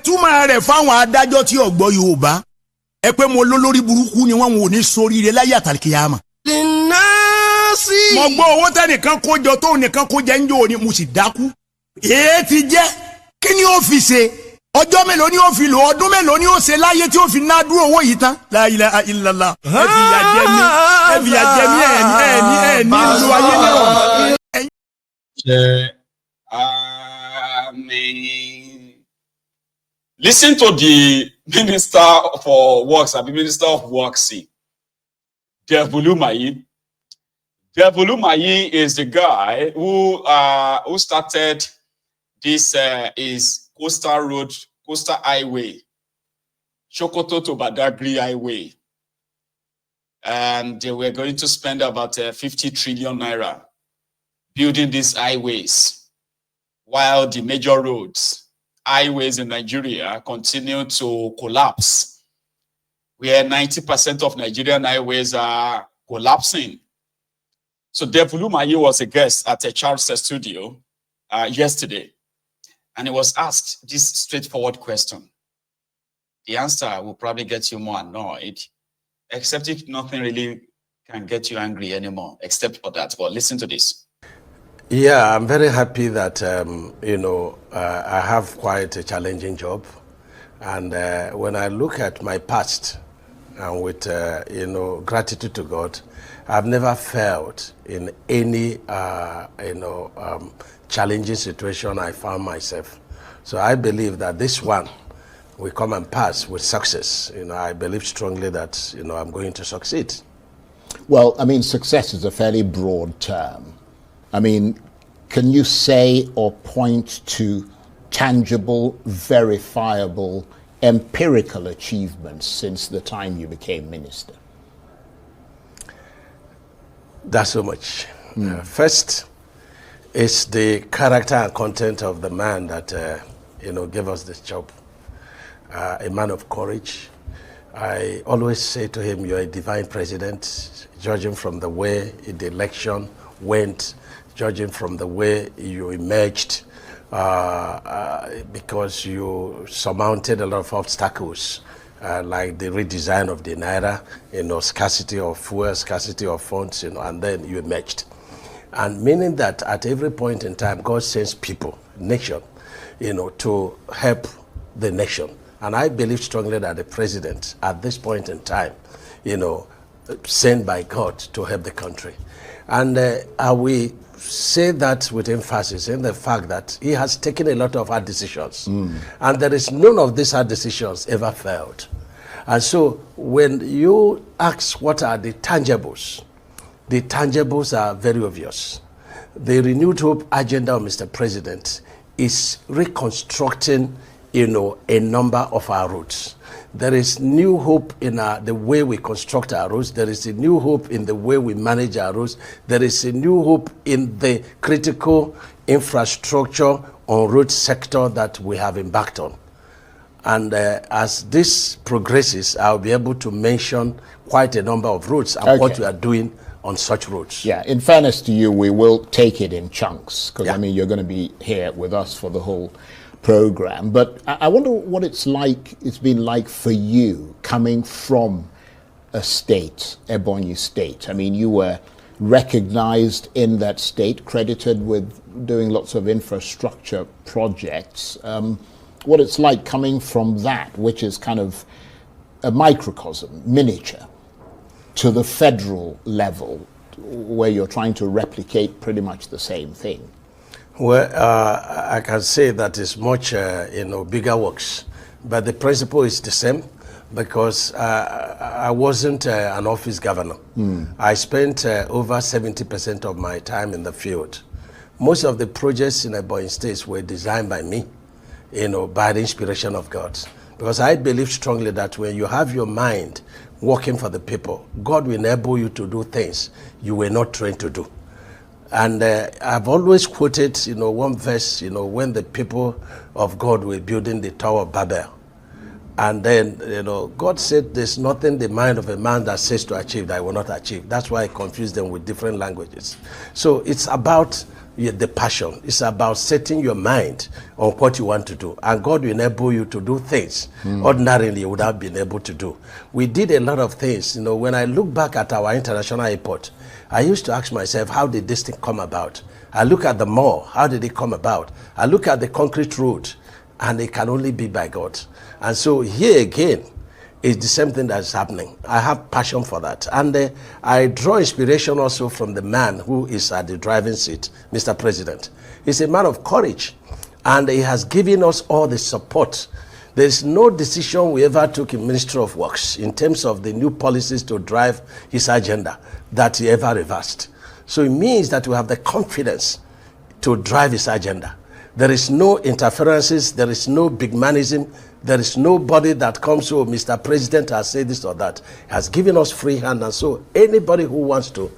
túmọ̀ rẹ̀ fáwọn adájọ́ tí ò gbọ́ Yorùbá ẹ pé mo lólórí burúkú ni wọ́n ò ní sóríire láyé àtàlìkìyàmà. mo gbọ́ owó tẹ́nìkan kó jọ tó nìkan kó jẹ́ ń jò ní mo sì dákú. èé ti jẹ́ kí ni ó fi ṣe ọjọ́ mélòó ni ó fi lò ọdún mélòó ni ó ṣe láyé tí ó fi ná dúró owó yìí tán. La ilaha illallah ẹ fi ìyà jẹ mí ẹ fi ìyà jẹ mí ẹ ní ìlú ayé ní. Listen to the Minister for Works, the Minister of Works. Devulumayi. Devulumayi is the guy who started this is coastal highway, Sokoto to Badagry highway, and they were going to spend about 50 trillion naira building these highways, while the major highways in Nigeria continue to collapse, where 90% of Nigerian highways are collapsing. So Devulumayi was a guest at a Charles studio yesterday, and he was asked this straightforward question. The answer will probably get you more annoyed, except if nothing really can get you angry anymore, except for that. But listen to this. Yeah, I'm very happy that, I have quite a challenging job. And when I look at my past, and with, gratitude to God, I've never felt in any, challenging situation I found myself. So I believe that this one will come and pass with success. I believe strongly that, I'm going to succeed. Well, I mean, success is a fairly broad term. I mean, can you say or point to tangible, verifiable, empirical achievements since the time you became minister? That's so much. First is the character and content of the man that, gave us this job. A man of courage. I always say to him, you're a divine president, judging from the way the election went, judging from the way you emerged, because you surmounted a lot of obstacles, like the redesign of the Naira, scarcity of fuel, scarcity of funds, and then you emerged. And meaning that at every point in time, God sends people, nation, to help the nation. And I believe strongly that the president, at this point in time, sent by God to help the country. And I will say that with emphasis in the fact that he has taken a lot of hard decisions. And there is none of these hard decisions ever failed. And so when you ask what are the tangibles are very obvious. The renewed hope agenda of Mr. President is reconstructing a number of our roads. There is new hope in the way we construct our roads. There is a new hope in the way we manage our roads. There is a new hope in the critical infrastructure on road sector that we have embarked on. And as this progresses, I'll be able to mention quite a number of roads and what we are doing on such roads. Yeah, in fairness to you, we will take it in chunks, because I mean, you're going to be here with us for the whole program. But I wonder what it's been like for you coming from a state, Ebonyi State. I mean, you were recognized in that state, credited with doing lots of infrastructure projects. What it's like coming from that, which is kind of a microcosm, miniature, to the federal level, where you're trying to replicate pretty much the same thing. Well, I can say that it's much, bigger works, but the principle is the same, because I wasn't an office governor. I spent over 70% of my time in the field. Most of the projects in Ebonyi State were designed by me, by the inspiration of God. Because I believe strongly that when you have your mind working for the people, God will enable you to do things you were not trained to do. And I've always quoted, one verse, when the people of God were building the Tower of Babel. And then, God said, there's nothing the mind of a man that says to achieve that I will not achieve. That's why I confuse them with different languages. So it's about the passion. It's about setting your mind on what you want to do. And God will enable you to do things ordinarily you would have been able to do. We did a lot of things. You know, when I look back at our international airport, I used to ask myself, how did this thing come about? I look at the mall, how did it come about? I look at the concrete road, and it can only be by God. And so here again, it's the same thing that's happening. I have passion for that. And I draw inspiration also from the man who is at the driving seat, Mr. President. He's a man of courage, and he has given us all the support. There's no decision we ever took in Ministry of Works in terms of the new policies to drive his agenda that he ever reversed. So it means that we have the confidence to drive his agenda. There is no interferences, there is no big manism, there is nobody that comes, oh, Mr. President has said this or that. He has given us free hand, and so anybody who wants to,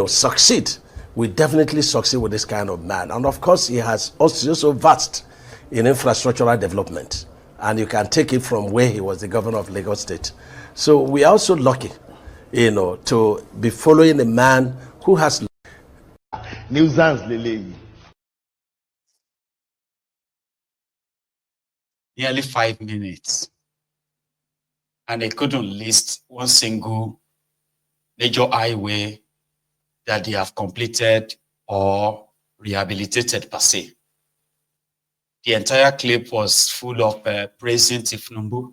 succeed, will definitely succeed with this kind of man. And of course, he has also vast in infrastructural development, and you can take it from where he was the governor of Lagos State. So we are also lucky, to be following a man who has nearly 5 minutes, and they couldn't list one single major highway that they have completed or rehabilitated per se. The entire clip was full of praising Tinubu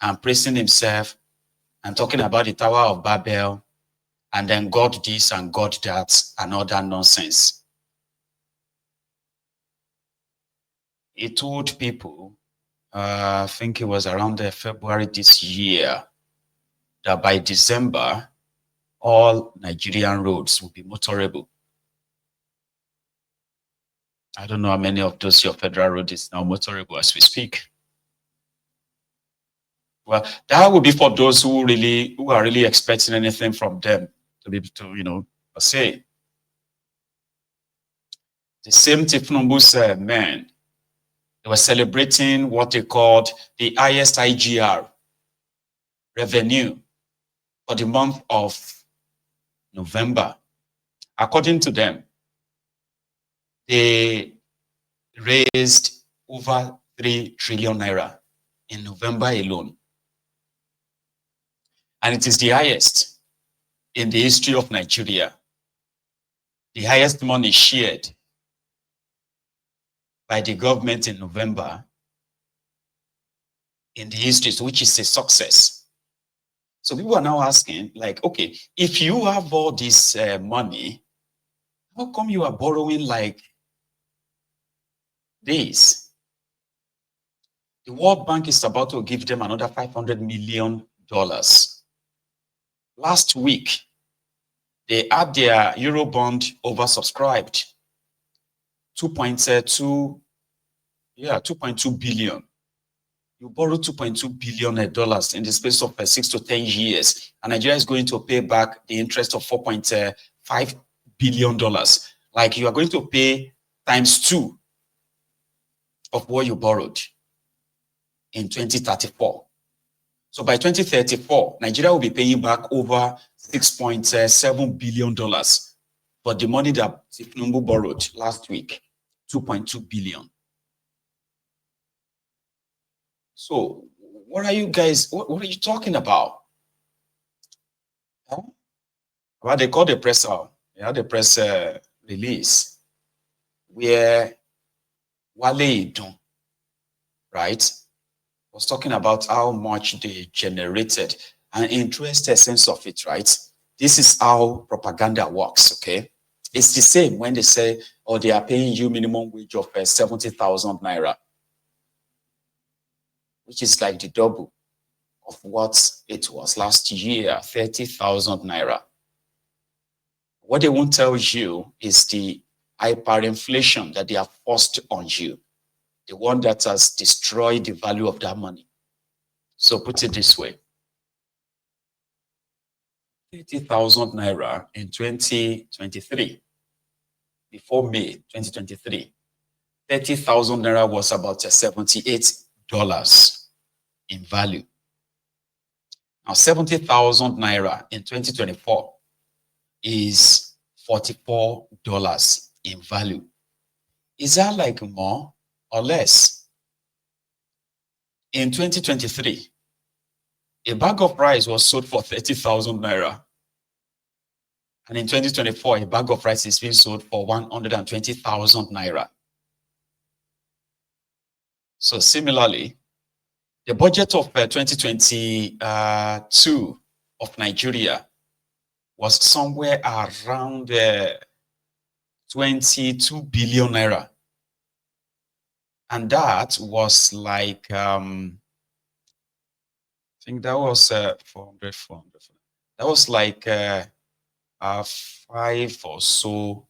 and praising himself and talking about the Tower of Babel and then God this and God that and all that nonsense. He told people, I think it was around February this year, that by December, all Nigerian roads will be motorable. I don't know how many of those your federal road is now motorable as we speak. Well, that would be for those who are really expecting anything from them to be able to, per se. The same Tinubu's men, they were celebrating what they called the highest IGR revenue for the month of November. According to them, they raised over 3 trillion naira in November alone. And it is the highest in the history of Nigeria. The highest money shared by the government in November in the history, which is a success. So people are now asking, like, okay, if you have all this money, how come you are borrowing like this? The World Bank is about to give them another $500 million. Last week, they had their Eurobond oversubscribed, 2.2 billion. You borrow $2.2 billion in the space of 6 to 10 years, and Nigeria is going to pay back the interest of $4.5 billion. Like, you are going to pay ×2 of what you borrowed in 2034. So by 2034, Nigeria will be paying back over $6.7 billion for the money that Tinubu borrowed last week, $2.2 billion. So what are you guys, what are you talking about? Huh? Well, they called the press out. They had the press release where Wale Idun, right, was talking about how much they generated, and in true sense of it, right? This is how propaganda works, okay? It's the same when they say, oh, they are paying you minimum wage of 70,000 naira, which is like the double of what it was last year, 30,000 naira. What they won't tell you is the hyperinflation that they have forced on you, the one that has destroyed the value of that money. So put it this way, 30,000 naira in 2023, before May 2023, 30,000 naira was about $78 in value. Now 70,000 naira in 2024 is $44. in value. Is that like more or less? In 2023, a bag of rice was sold for 30,000 naira. And in 2024, a bag of rice is being sold for 120,000 naira. So similarly, the budget of 2022 of Nigeria was somewhere around 22 billion naira. And that was like, I think that was 400. That was like 5 or so. I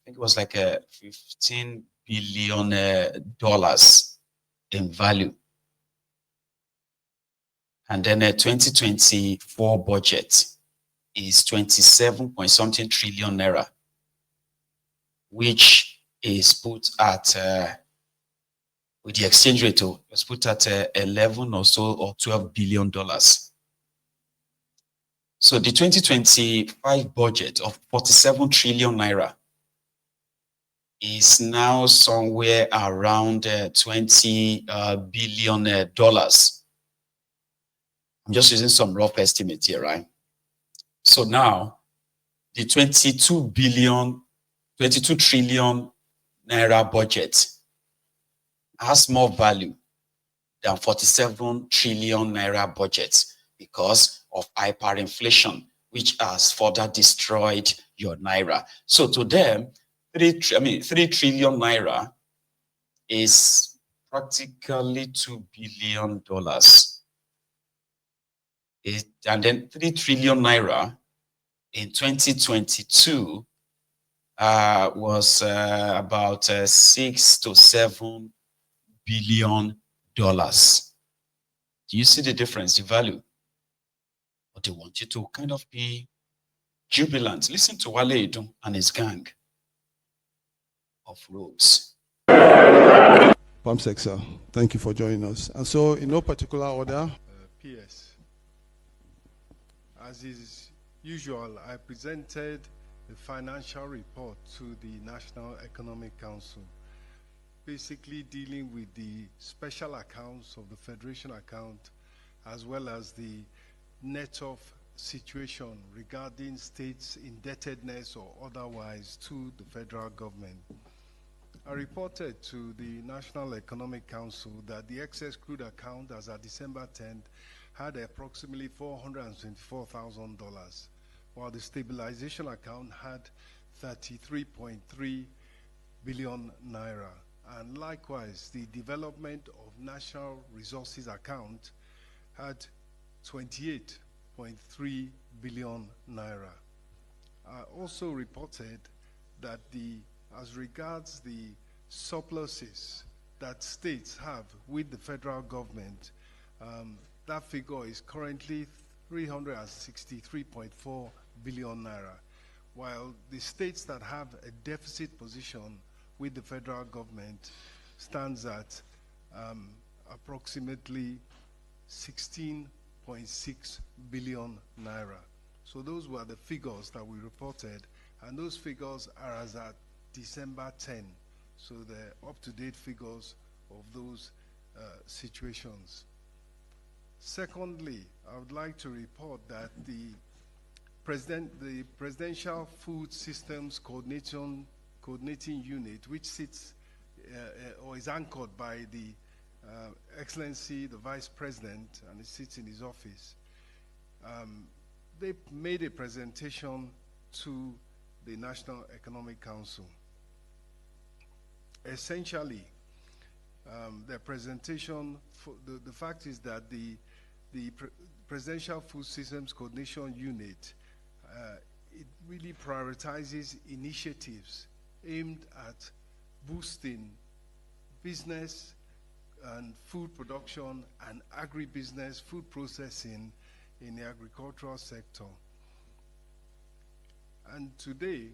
think it was like $15 billion in value. And then a 2024 budget is 27 point something trillion naira, which is put at, with the exchange rate, was put at 11 or so or $12 billion. So the 2025 budget of 47 trillion naira is now somewhere around $20 billion. I'm just using some rough estimates here, right? So now the 22 trillion naira budget has more value than 47 trillion naira budget because of hyperinflation, which has further destroyed your naira. So to them, 3 trillion naira is practically $2 billion. And then 3 trillion naira in 2022 was about $6 to $7 billion. Do you see the difference, the value? But they want you to kind of be jubilant. Listen to Wale Edun and his gang of rogues. Pamsec, sir. Thank you for joining us. And so, in no particular order, PS. As is usual, I presented the financial report to the National Economic Council, basically dealing with the special accounts of the Federation account, as well as the net-off situation regarding states' indebtedness or otherwise to the federal government. I reported to the National Economic Council that the excess crude account as of December 10th had approximately $424,000, while the stabilization account had 33.3 billion naira. And likewise, the development of national resources account had 28.3 billion naira. I also reported that as regards the surpluses that states have with the federal government, that figure is currently 363.4 billion naira, while the states that have a deficit position with the federal government stands at approximately 16.6 billion naira. So those were the figures that we reported, and those figures are as at December 10. So the up-to-date figures of those situations. Secondly, I would like to report that the Presidential Food Systems Coordinating Unit, which sits or is anchored by the Excellency, the Vice President, and it sits in his office, they made a presentation to the National Economic Council. Essentially, their presentation, the fact is that the Presidential Food Systems Coordination Unit, it really prioritizes initiatives aimed at boosting business and food production and agribusiness, food processing in the agricultural sector. And today,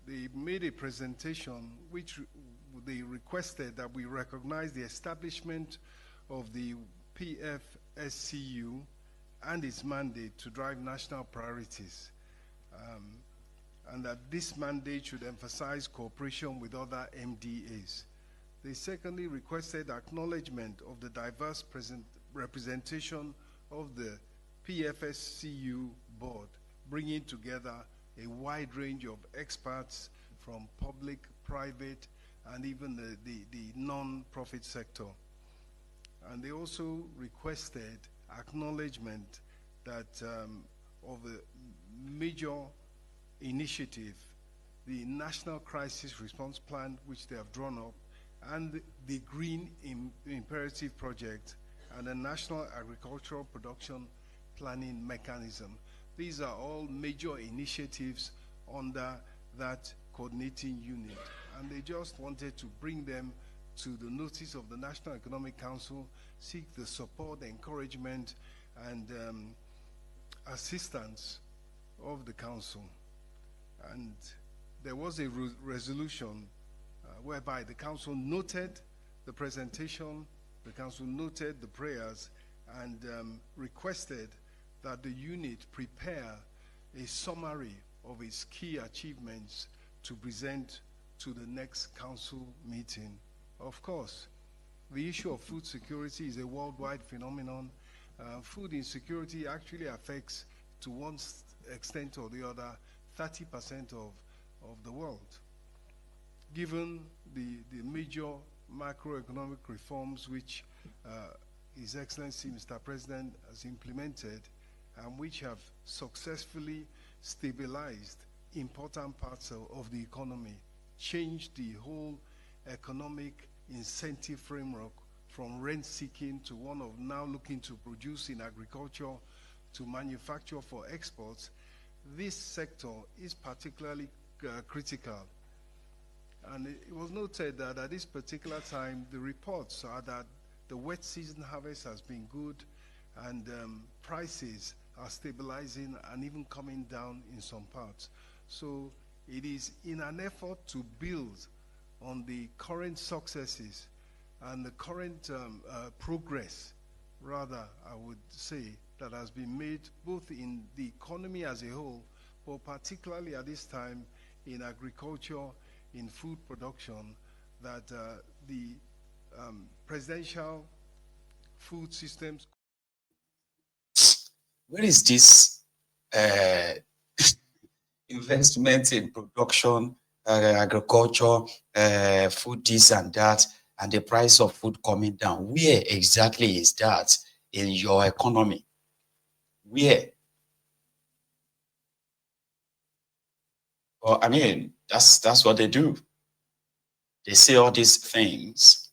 they made a presentation which they requested that we recognize the establishment of the PFSCU and its mandate to drive national priorities. and that this mandate should emphasize cooperation with other MDAs. They secondly requested acknowledgement of the diverse representation of the PFSCU board, bringing together a wide range of experts from public, private, and even the non-profit sector. And they also requested acknowledgement that of a major initiative, the National Crisis Response Plan, which they have drawn up, and the Green Imperative Project, and the National Agricultural Production Planning Mechanism. These are all major initiatives under that coordinating unit, and they just wanted to bring them to the notice of the National Economic Council, seek the support, encouragement, and assistance of the council. And there was a resolution whereby the council noted the presentation, the council noted the prayers, and requested that the unit prepare a summary of its key achievements to present to the next council meeting. Of course, the issue of food security is a worldwide phenomenon. Food insecurity actually affects, to one extent or the other, 30% of the world. Given the major macroeconomic reforms which His Excellency Mr. President has implemented, and which have successfully stabilized important parts of the economy, changed the whole economic incentive framework from rent-seeking to one of now looking to produce in agriculture to manufacture for exports, this sector is particularly critical. And it was noted that at this particular time, the reports are that the wet season harvest has been good, and prices are stabilizing and even coming down in some parts. So it is in an effort to build on the current successes and the current progress, rather, I would say, that has been made both in the economy as a whole, but particularly at this time in agriculture, in food production, that the presidential food systems. Where is this investment in production, agriculture, food this and that, and the price of food coming down? Where exactly is that in your economy? Where? Well, I mean, that's what they do. They say all these things.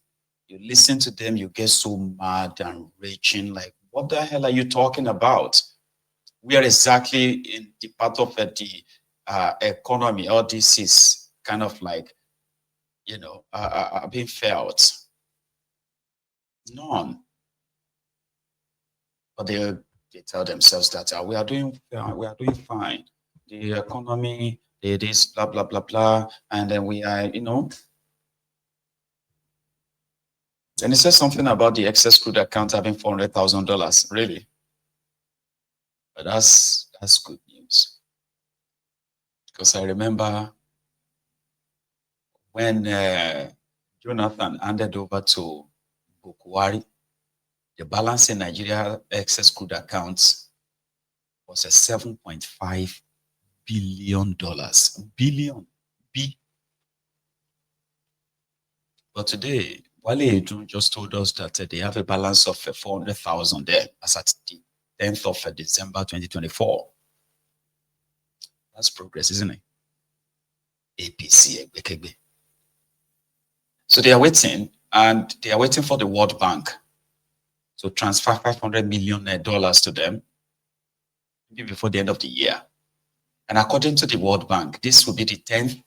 You listen to them, you get so mad and raging, like, what the hell are you talking about? Where exactly in the part of the economy all this is kind of like, you know, being felt? None. But they tell themselves that we are doing fine. The economy, it is blah blah blah blah, and then we are, you know. And it says something about the excess crude account having $400,000. Really? But that's good news. Because I remember when Jonathan handed over to Bukwari, the balance in Nigeria excess crude accounts was a $7.5 billion. Billion. B. But today, Wale Edun just told us that they have a balance of 400,000 there as at the 10th of December 2024. That's progress, isn't it? APC. So they are waiting, and they are waiting for the World Bank to transfer $500 million to them maybe before the end of the year. And according to the World Bank, this will be the 10th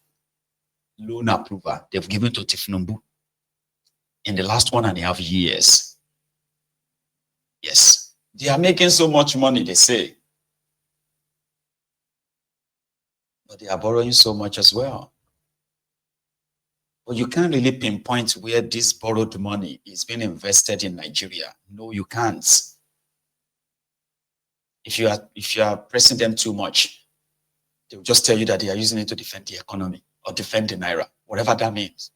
loan approval they've given to Tinubu in the last 1.5 years. Yes, they are making so much money, they say. But they are borrowing so much as well. But you can't really pinpoint where this borrowed money is being invested in Nigeria. No, you can't. If you are pressing them too much, They will just tell you that they are using it to defend the economy or defend the naira, whatever that means.